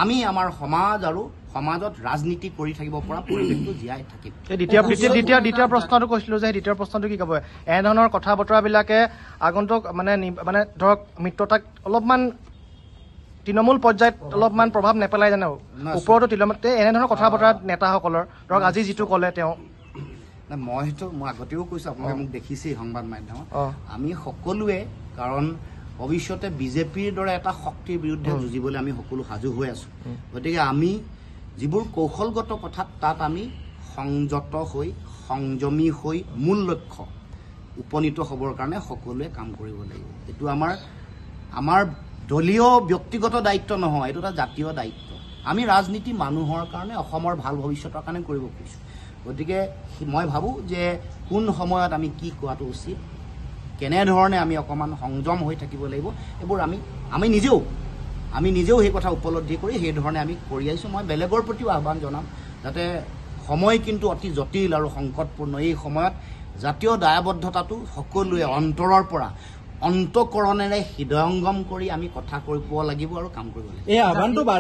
আমি আমাৰ সমাজ আৰু সমাজত ৰাজনীতি কৰি থাকিব পৰা পৰিৱেশটো জীয়াই থাকিম। দ্বিতীয় প্ৰশ্নটো কৈছিলো যে দ্বিতীয় প্ৰশ্নটো কি ক'ব, এনেধৰণৰ কথা বতৰাবিলাকে আগন্তুক মানে ধৰক মিত্ৰতাক অলপমান তৃণমূল পৰ্যায়ত অলপমান প্ৰভাৱ নেপেলাই জানো? ওপৰতো এনেধৰণৰ কথা বতৰা নেতাসকলৰ ধৰক আজি যিটো ক'লে তেওঁ, মই আগতেও কৈছো, আপোনালোকে মোক দেখিছেই সংবাদ মাধ্যমত, আমি সকলোৱে কাৰণ ভৱিষ্যতে বিজেপিৰ দৰে এটা শক্তিৰ বিৰুদ্ধে যুঁজিবলৈ আমি সকলো সাজু হৈ আছো। গতিকে আমি যিবোৰ কৌশলগত কথাত তাত আমি সংযত হৈ সংযমী হৈ মূল লক্ষ্য উপনীত হ'বৰ কাৰণে সকলোৱে কাম কৰিব লাগিব। এইটো আমাৰ দলীয় ব্যক্তিগত দায়িত্ব নহয়, এইটো এটা জাতীয় দায়িত্ব। আমি ৰাজনীতি মানুহৰ কাৰণে, অসমৰ ভাল ভৱিষ্যতৰ কাৰণে কৰিব খুজিছোঁ। গতিকে মই ভাবোঁ যে কোন সময়ত আমি কি কোৱাটো উচিত, কেনেধৰণে আমি অকণমান সংযম হৈ থাকিব লাগিব, এইবোৰ আমি নিজেও সেই কথা উপলব্ধি কৰি সেই ধৰণে আমি কৰি আহিছোঁ। মই বেলেগৰ প্ৰতিও আহ্বান জনাম যাতে সময় কিন্তু অতি জটিল আৰু সংকটপূৰ্ণ, এই সময়ত জাতীয় দায়বদ্ধতাটো সকলোৱে অন্তৰৰ পৰা অন্তঃকৰণেৰে হৃদয়ংগম কৰি আমি কথা কৰিব লাগিব আৰু কাম কৰিব লাগিব।